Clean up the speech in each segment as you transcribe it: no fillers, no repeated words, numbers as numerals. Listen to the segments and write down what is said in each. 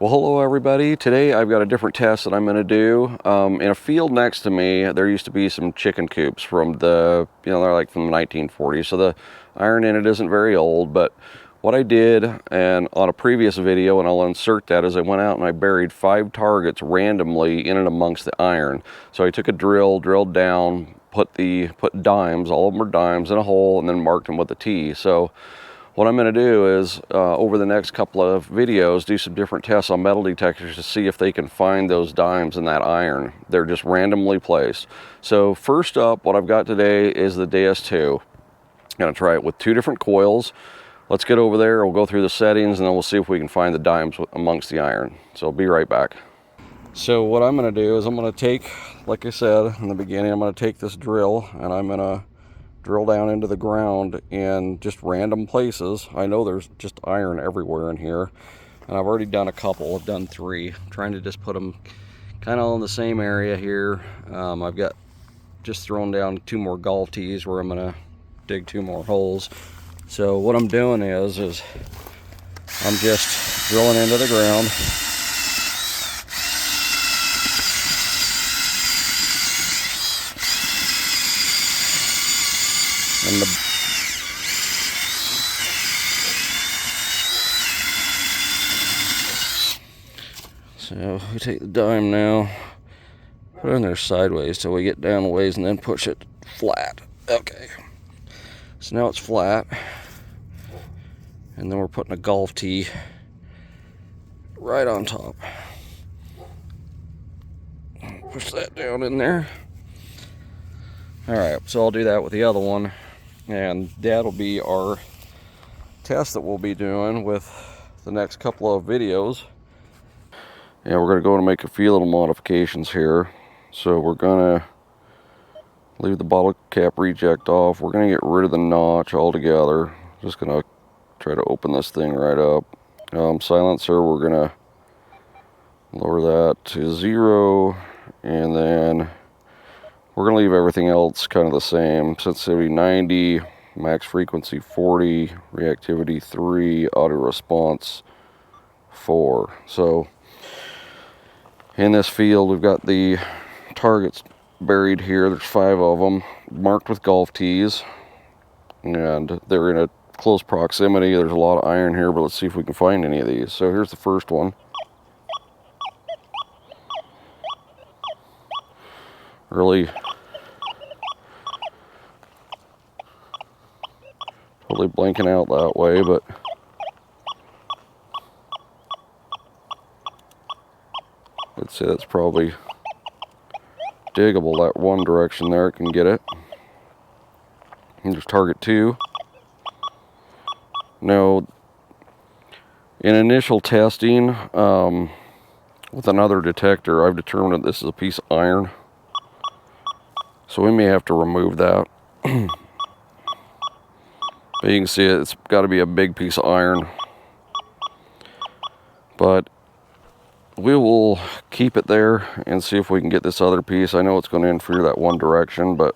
Well, hello everybody. Today I've got a different test that I'm going to do. In a field next to me, there used to be some chicken coops from they're like from the 1940s. So the iron in it isn't very old, but what I did, and on a previous video, and I'll insert that, is I went out and I buried 5 targets randomly in and amongst the iron. So I took a drill, drilled down, put dimes, all of them are dimes, in a hole, and then marked them with a T. So what I'm going to do is, over the next couple of videos, do some different tests on metal detectors to see if they can find those dimes in that iron. They're just randomly placed. So first up, what I've got today is the Deus 2. I'm going to try it with 2 different coils. Let's get over there, we'll go through the settings, and then we'll see if we can find the dimes amongst the iron. So I'll be right back. So what I'm going to do is I'm going to take, like I said in the beginning, I'm going to take this drill and I'm going to drill down into the ground in just random places. I know there's just iron everywhere in here, and I've already done a couple. I've done 3. I'm trying to just put them kind of in the same area here. I've got just thrown down 2 more golf tees where I'm going to dig 2 more holes. So what I'm doing is I'm just drilling into the ground. And so we take the dime now, put it in there sideways till we get down a ways, and then push it flat. Okay, so now it's flat, and then we're putting a golf tee right on top. Push that down in there. Alright, so I'll do that with the other one, and that'll be our test that we'll be doing with the next couple of videos. Yeah, we're going to go and make a few little modifications here. So we're going to leave the bottle cap reject off. We're going to get rid of the notch altogether. Just going to try to open this thing right up. Silencer, we're going to lower that to 0, and then we're going to leave everything else kind of the same. Sensitivity 90, max frequency 40, reactivity 3, auto response 4. So in this field, we've got the targets buried here. There's 5 of them marked with golf tees, and they're in a close proximity. There's a lot of iron here, but let's see if we can find any of these. So here's the first one. Really totally blanking out that way, but let's say that's probably diggable. That one direction there, it can get it. And there's target 2. Now, in initial testing with another detector, I've determined that this is a piece of iron, so we may have to remove that. But you can see it's got to be a big piece of iron, but we will keep it there and see if we can get this other piece. I know it's going to interfere that one direction, but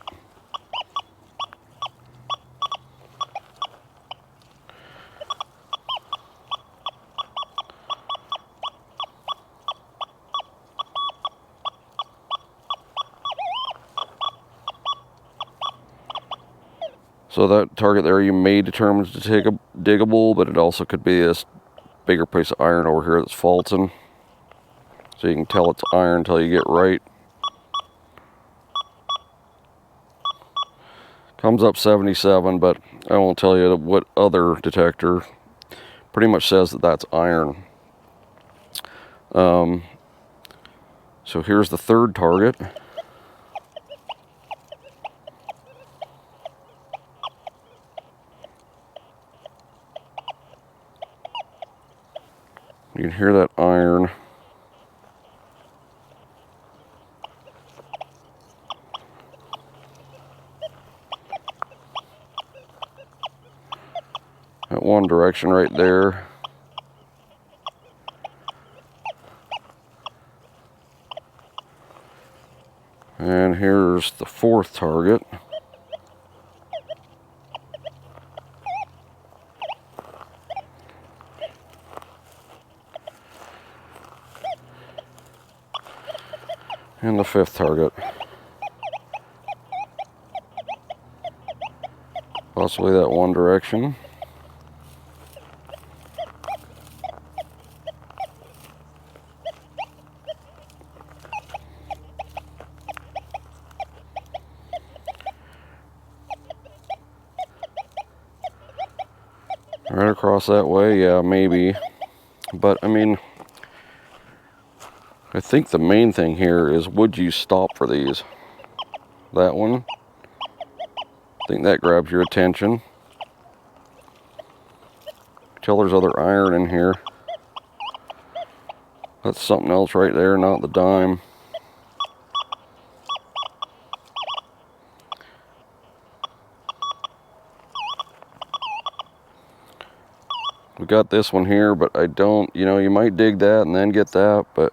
so that target there you may determine to take a diggable, but it also could be this bigger piece of iron over here that's faulting. So you can tell it's iron until you get right. Comes up 77, but I won't tell you what other detector pretty much says that that's iron. So here's the third target. You can hear that iron. That one direction right there. And here's the 4th target. And the 5th target. Possibly that one direction. Right across that way, yeah, maybe. But, I mean, I think the main thing here is, would you stop for these? That one. I think that grabs your attention. Tell there's other iron in here. That's something else right there, not the dime. We got this one here, but I don't, you know, you might dig that and then get that, but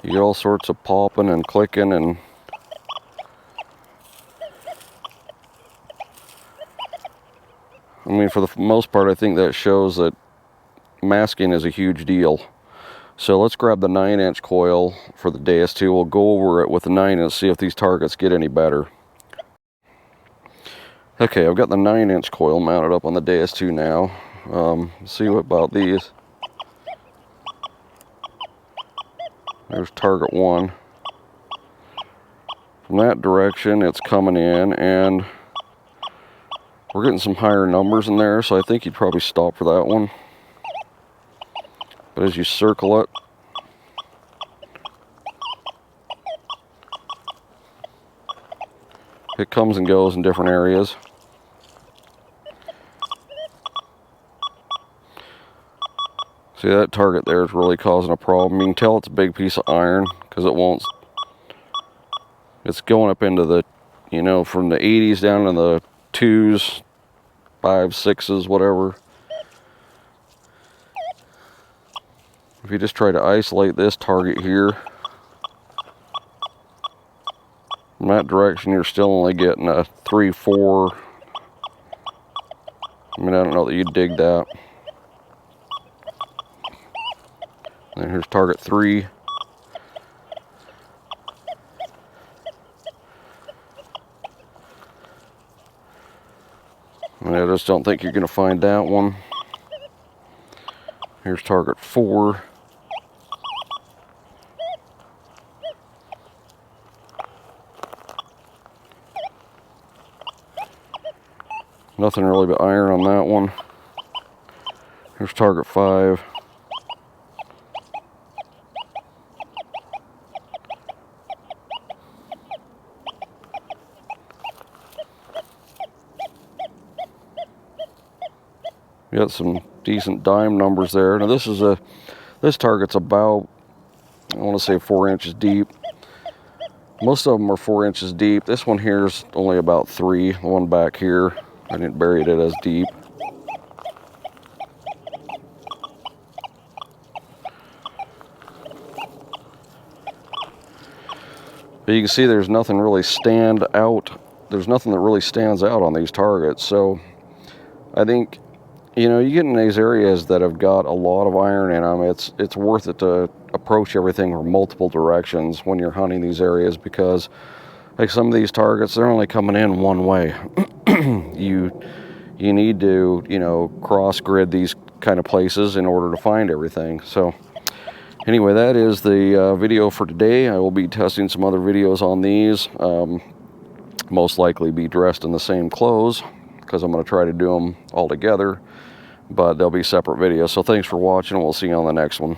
you get all sorts of popping and clicking, and I mean, for the most part, I think that shows that masking is a huge deal. So let's grab the 9-inch coil for the Deus 2. We'll go over it with the 9-inch, see if these targets get any better. Okay, I've got the 9-inch coil mounted up on the Deus 2 now. See what about these. There's target 1. From that direction, it's coming in, and we're getting some higher numbers in there, so I think you'd probably stop for that one. But as you circle it, it comes and goes in different areas. See, that target there is really causing a problem. You can tell it's a big piece of iron because it won't. It's going up into the, you know, from the 80s down to the 2s, 5s, 6s, whatever. If you just try to isolate this target here, from that direction, you're still only getting a 3, 4. I mean, I don't know that you'd dig that. And here's target 3. And I just don't think you're going to find that one. Here's target 4. Nothing really but iron on that one. Here's target 5. You got some decent dime numbers there. Now this target's about, I want to say 4 inches deep. Most of them are 4 inches deep. This one here is only about 3. The one back here, I didn't bury it as deep. But you can see there's nothing really stand out. There's nothing that really stands out on these targets. So I think, you know, you get in these areas that have got a lot of iron in them, it's worth it to approach everything from multiple directions when you're hunting these areas, because like some of these targets, they're only coming in one way. You need to, you know, cross grid these kind of places in order to find everything. So anyway, that is the video for today. I will be testing some other videos on these. Most likely be dressed in the same clothes, because I'm going to try to do them all together, but they'll be separate videos. So thanks for watching, and we'll see you on the next one.